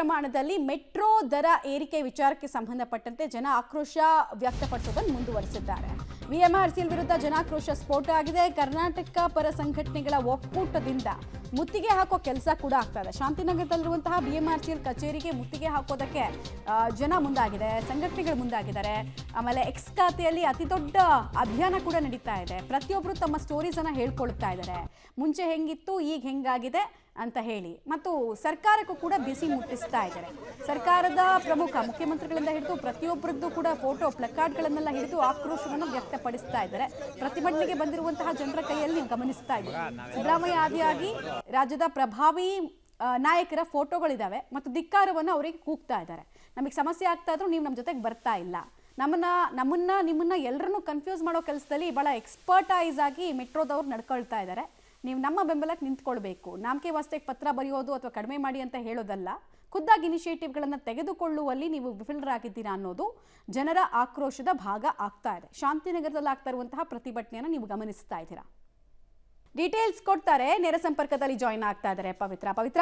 ಪ್ರಮಾಣದಲ್ಲಿ ಮೆಟ್ರೋ ದರ ಏರಿಕೆ ವಿಚಾರಕ್ಕೆ ಸಂಬಂಧಪಟ್ಟಂತೆ ಜನ ಆಕ್ರೋಶ ವ್ಯಕ್ತಪಡಿಸೋದನ್ನು ಮುಂದುವರಿಸಿದ್ದಾರೆ. ಬಿಎಂಆರ್ಸಿಎಲ್ ವಿರುದ್ಧ ಜನಾಕ್ರೋಶ ಸ್ಫೋಟ ಆಗಿದೆ. ಕರ್ನಾಟಕ ಪರ ಸಂಘಟನೆಗಳ ಒಕ್ಕೂಟದಿಂದ ಮುತ್ತಿಗೆ ಹಾಕೋ ಕೆಲಸ ಕೂಡ ಆಗ್ತಾ ಇದೆ. ಶಾಂತಿನಗರದಲ್ಲಿರುವಂತಹ ಬಿಎಂಆರ್ಸಿಎಲ್ ಕಚೇರಿಗೆ ಮುತ್ತಿಗೆ ಹಾಕೋದಕ್ಕೆ ಜನ ಮುಂದಾಗಿದೆ, ಸಂಘಟನೆಗಳು ಮುಂದಾಗಿದ್ದಾರೆ. ಆಮೇಲೆ ಎಕ್ಸ್ ಖಾತೆಯಲ್ಲಿ ಅತಿ ದೊಡ್ಡ ಅಭಿಯಾನ ಕೂಡ ನಡೀತಾ ಇದೆ. ಪ್ರತಿಯೊಬ್ಬರು ತಮ್ಮ ಸ್ಟೋರೀಸ್ ಅನ್ನ ಹೇಳ್ಕೊಳ್ತಾ ಇದ್ದಾರೆ. ಮುಂಚೆ ಹೆಂಗಿತ್ತು, ಈಗ ಹೆಂಗಾಗಿದೆ ಅಂತ ಹೇಳಿ, ಮತ್ತು ಸರ್ಕಾರಕ್ಕೂ ಕೂಡ ಬಿಸಿ ಮುಟ್ಟಿಸ್ತಾ ಇದ್ದಾರೆ. ಸರ್ಕಾರದ ಪ್ರಮುಖ ಮುಖ್ಯಮಂತ್ರಿಗಳಿಂದ ಹಿಡಿದು ಪ್ರತಿಯೊಬ್ಬರದ್ದು ಕೂಡ ಫೋಟೋ ಪ್ಲಕಾರ್ಡ್ಗಳನ್ನೆಲ್ಲ ಹಿಡಿದು ಆಕ್ರೋಶವನ್ನು ವ್ಯಕ್ತಪಡಿಸ್ತಾ ಇದ್ದಾರೆ. ಪ್ರತಿಭಟನೆಗೆ ಬಂದಿರುವಂತಹ ಜನರ ಕೈಯಲ್ಲಿ ನೀವು ಗಮನಿಸ್ತಾ ಇದ್ದೀರಿ. ಸಿದ್ದರಾಮಯ್ಯ ಆದಿಯಾಗಿ ರಾಜ್ಯದ ಪ್ರಭಾವಿ ನಾಯಕರ ಫೋಟೋಗಳಿದ್ದಾವೆ ಮತ್ತು ಧಿಕ್ಕಾರವನ್ನು ಅವರಿಗೆ ಕೂಗ್ತಾ ಇದ್ದಾರೆ. ನಮಗೆ ಸಮಸ್ಯೆ ಆಗ್ತಾ ಇದ್ರು ನೀವು ನಮ್ಮ ಜೊತೆಗೆ ಬರ್ತಾ ಇಲ್ಲ, ನಿಮ್ಮನ್ನ ಎಲ್ಲರನ್ನೂ ಕನ್ಫ್ಯೂಸ್ ಮಾಡೋ ಕೆಲಸದಲ್ಲಿ ಬಹಳ ಎಕ್ಸ್ಪರ್ಟೈಸ್ ಆಗಿ ಮೆಟ್ರೋದವ್ರು ನಡ್ಕೊಳ್ತಾ ಇದ್ದಾರೆ. ನೀವು ನಮ್ಮ ಬೆಂಬಲಕ್ಕೆ ನಿಂತ್ಕೊಳ್ಬೇಕು. ನಾಮಕೆ ವಾಸ್ತೆಗೆ ಪತ್ರ ಬರೆಯೋದು ಅಥವಾ ಕಡಿಮೆ ಮಾಡಿ ಅಂತ ಹೇಳೋದಲ್ಲ, ಖುದ್ದಾಗಿ ಇನಿಷಿಯೇಟಿವ್ಗಳನ್ನು ತೆಗೆದುಕೊಳ್ಳುವಲ್ಲಿ ನೀವು ವಿಫಲರಾಗಿದ್ದೀರಾ ಅನ್ನೋದು ಜನರ ಆಕ್ರೋಶದ ಭಾಗ ಆಗ್ತಾ ಇದೆ. ಶಾಂತಿನಗರದಲ್ಲಿ ಆಗ್ತಾ ಇರುವಂತಹ ಪ್ರತಿಭಟನೆಯನ್ನು ನೀವು ಗಮನಿಸ್ತಾ ಇದ್ದೀರಾ. ಡೀಟೇಲ್ಸ್ ಕೊಡ್ತಾರೆ, ನೇರ ಸಂಪರ್ಕದಲ್ಲಿ ಜಾಯಿನ್ ಆಗ್ತಾ ಇದ್ದಾರೆ ಪವಿತ್ರ.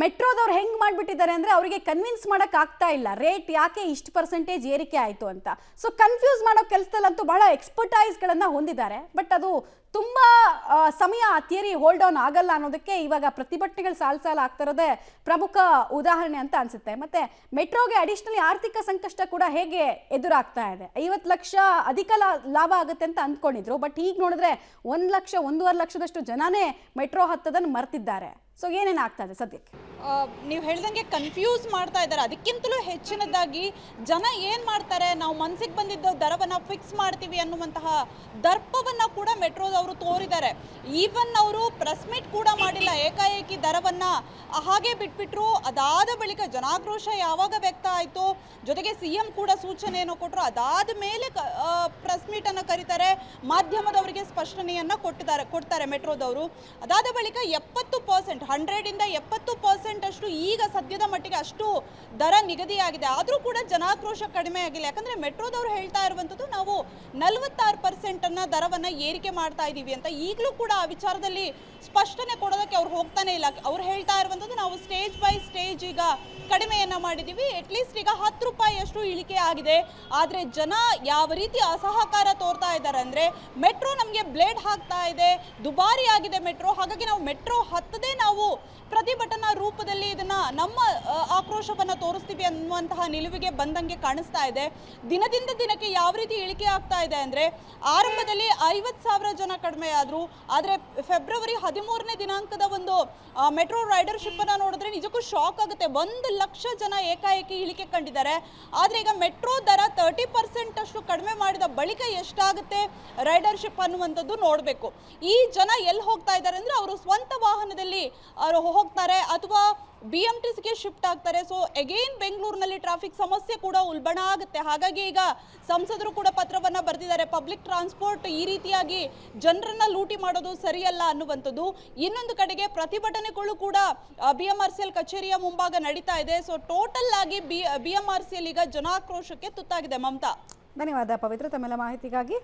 ಮೆಟ್ರೋದವ್ರು ಹೆಂಗ್ ಮಾಡ್ಬಿಟ್ಟಿದ್ದಾರೆ ಅಂದ್ರೆ ಅವರಿಗೆ ಕನ್ವಿನ್ಸ್ ಮಾಡಕ್ ಆಗ್ತಾ ಇಲ್ಲ ರೇಟ್ ಯಾಕೆ ಇಷ್ಟು ಪರ್ಸೆಂಟೇಜ್ ಏರಿಕೆ ಆಯ್ತು ಅಂತ. ಸೊ ಕನ್ಫ್ಯೂಸ್ ಮಾಡೋ ಕೆಲಸದಲ್ಲಂತೂ ಬಹಳ ಎಕ್ಸ್ಪರ್ಟೈಸ್ಗಳನ್ನ ಹೊಂದಿದ್ದಾರೆ. ಬಟ್ ಅದು ತುಂಬಾ ಸಮಯ ಥಿಯರಿ ಹೋಲ್ಡ್ ಆನ್ ಆಗಲ್ಲ ಅನ್ನೋದಕ್ಕೆ ಇವಾಗ ಪ್ರತಿಭಟನೆಗಳು ಸಾಲ ಆಗ್ತಾ ಇರೋದೇ ಪ್ರಮುಖ ಉದಾಹರಣೆ ಅಂತ ಅನ್ಸುತ್ತೆ. ಮತ್ತೆ ಮೆಟ್ರೋಗೆ ಅಡಿಷನಲಿ ಆರ್ಥಿಕ ಸಂಕಷ್ಟ ಕೂಡ ಹೇಗೆ ಎದುರಾಗ್ತಾ ಇದೆ. 50 ಲಕ್ಷ ಅಧಿಕ ಲಾಭ ಆಗುತ್ತೆ ಅಂತ ಅಂದ್ಕೊಂಡಿದ್ರು. ಬಟ್ ಈಗ ನೋಡಿದ್ರೆ 1 ಲಕ್ಷ 1.5 ಲಕ್ಷದಷ್ಟು ಜನನೇ ಮೆಟ್ರೋ ಹತ್ತದನ್ನು ಮರ್ತಿದ್ದಾರೆ. ಸೊ ಏನೇನಾಗ್ತಾ ಇದೆ ಸದ್ಯಕ್ಕೆ? ನೀವು ಹೇಳ್ದಂಗೆ ಕನ್ಫ್ಯೂಸ್ ಮಾಡ್ತಾ ಇದ್ದಾರೆ. ಅದಕ್ಕಿಂತಲೂ ಹೆಚ್ಚಿನದಾಗಿ ಜನ ಏನು ಮಾಡ್ತಾರೆ, ನಾವು ಮನಸ್ಸಿಗೆ ಬಂದಿದ್ದ ದರವನ್ನು ಫಿಕ್ಸ್ ಮಾಡ್ತೀವಿ ಅನ್ನುವಂತಹ ದರ್ಪವನ್ನು ಕೂಡ ಮೆಟ್ರೋದವರು ತೋರಿದ್ದಾರೆ. ಈವನ್ ಅವರು ಪ್ರೆಸ್ ಮೀಟ್ ಕೂಡ ಮಾಡಿಲ್ಲ, ಏಕಾಏಕಿ ದರವನ್ನು ಹಾಗೆ ಬಿಟ್ಬಿಟ್ರು. ಅದಾದ ಬಳಿಕ ಜನಾಕ್ರೋಶ ಯಾವಾಗ ವ್ಯಕ್ತ ಆಯಿತು, ಜೊತೆಗೆ CM ಕೂಡ ಸೂಚನೆಯನ್ನು ಕೊಟ್ಟರು. ಅದಾದ ಮೇಲೆ ಪ್ರೆಸ್ ಮೀಟನ್ನು ಕರೀತಾರೆ, ಮಾಧ್ಯಮದವರಿಗೆ ಸ್ಪಷ್ಟನೆಯನ್ನು ಕೊಡ್ತಾರೆ ಮೆಟ್ರೋದವರು. ಅದಾದ ಬಳಿಕ 70% 100ರಿಂದ 70% ಅಷ್ಟು ಈಗ ಸದ್ಯದ ಮಟ್ಟಿಗೆ ಅಷ್ಟು ದರ ನಿಗದಿಯಾಗಿದೆ. ಆದರೂ ಕೂಡ ಜನಾಕ್ರೋಶ ಕಡಿಮೆ ಆಗಿಲ್ಲ. ಯಾಕಂದ್ರೆ ಮೆಟ್ರೋದವರು ಹೇಳ್ತಾ ಇರುವಂಥದ್ದು ನಾವು 46% ದರವನ್ನು ಏರಿಕೆ ಮಾಡ್ತಾ ಇದ್ದೀವಿ ಅಂತ. ಈಗಲೂ ಕೂಡ ಆ ವಿಚಾರದಲ್ಲಿ ಸ್ಪಷ್ಟನೆ ಕೊಡೋದಕ್ಕೆ ಅವ್ರು ಹೋಗ್ತಾನೆ ಇಲ್ಲ. ಅವ್ರು ಹೇಳ್ತಾ ಇರುವಂಥದ್ದು ನಾವು ಸ್ಟೇಜ್ ಬೈ ಸ್ಟೇಜ್ ಈಗ ಕಡಿಮೆಯನ್ನ ಮಾಡಿದ್ದೀವಿ, ಅಟ್ಲೀಸ್ಟ್ ಈಗ 10 ರೂಪಾಯಿ ಅಷ್ಟು ಇಳಿಕೆ ಆಗಿದೆ. ಆದರೆ ಜನ ಯಾವ ರೀತಿ ಅಸಹಕಾರ ತೋರ್ತಾ ಇದ್ದಾರೆ ಅಂದರೆ, ಮೆಟ್ರೋ ನಮಗೆ ಬ್ಲೇಡ್ ಹಾಕ್ತಾ ಇದೆ, ದುಬಾರಿ ಆಗಿದೆ ಮೆಟ್ರೋ, ಹಾಗಾಗಿ ನಾವು ಮೆಟ್ರೋ ಹತ್ತದೇ ನಾವು ಪ್ರತಿಭಟನಾ ರೂಪದಲ್ಲಿ ಇದನ್ನ ನಮ್ಮ ಆಕ್ರೋಶವನ್ನು ತೋರಿಸ್ತೀವಿ ಅನ್ನುವಂತಹ ನಿಲುವಿಗೆ ಬಂದಂಗೆ ಕಾಣಿಸ್ತಾ ಇದೆ. ದಿನದಿಂದ ದಿನಕ್ಕೆ ಯಾವ ರೀತಿ ಇಳಿಕೆ ಆಗ್ತಾ ಇದೆ ಅಂದರೆ, ಆರಂಭದಲ್ಲಿ 50,000 ಜನ ಕಡಿಮೆ ಆದರು. ಆದರೆ ಫೆಬ್ರವರಿ 13ನೇ ದಿನಾಂಕದ ಒಂದು ಮೆಟ್ರೋ ರೈಡರ್ಶಿಪ್ ಅನ್ನು ನೋಡಿದ್ರೆ ನಿಜಕ್ಕೂ ಶಾಕ್ ಆಗುತ್ತೆ. 1 ಲಕ್ಷ ಜನ ಏಕಾಏಕಿ ಇಳಿಕೆ ಕಂಡಿದ್ದಾರೆ. ಆದರೆ ಈಗ ಮೆಟ್ರೋ ದರ 30% ಅಷ್ಟು ಕಡಿಮೆ ಮಾಡಿದ ಬಳಿಕ ಎಷ್ಟಾಗುತ್ತೆ ರೈಡರ್ಶಿಪ್ ಅನ್ನುವಂಥದ್ದು ನೋಡಬೇಕು. ಈ ಜನ ಎಲ್ಲಿ ಹೋಗ್ತಾ ಇದ್ದಾರೆ ಅಂದರೆ, ಅವರು ಸ್ವಂತ ವಾಹನದಲ್ಲಿ ಅವರು ಹೋಗ್ತಾರೆ ಅಥವಾ BMTCಗೆ ಶಿಫ್ಟ್ ಆಗ್ತಾರೆ. ಸೊ ಅಗೈನ್ ಬೆಂಗಳೂರಿನಲ್ಲಿ ಟ್ರಾಫಿಕ್ ಸಮಸ್ಯೆ ಕೂಡ ಉಲ್ಬಣ ಆಗುತ್ತೆ. ಹಾಗಾಗಿ ಈಗ ಸಂಸದರು ಕೂಡ ಪತ್ರವನ್ನು ಬರೆದಿದ್ದಾರೆ, ಪಬ್ಲಿಕ್ ಟ್ರಾನ್ಸ್ಪೋರ್ಟ್ ಈ ರೀತಿಯಾಗಿ ಜನರನ್ನ ಲೂಟಿ ಮಾಡೋದು ಸರಿಯಲ್ಲ ಅನ್ನುವಂಥದ್ದು. ಇನ್ನೊಂದು ಕಡೆಗೆ ಪ್ರತಿಭಟನೆಗಳು ಕೂಡ BMRCL ಕಚೇರಿಯ ಮುಂಭಾಗ ನಡೀತಾ ಇದೆ. ಸೊ ಟೋಟಲ್ ಆಗಿ BMRCL ಈಗ ಜನಾಕ್ರೋಶಕ್ಕೆ ತುತ್ತಾಗಿದೆ. ಮಮತಾ, ಧನ್ಯವಾದ ಪವಿತ್ರ ತಮ್ಮೆಲ್ಲ ಮಾಹಿತಿಗಾಗಿ.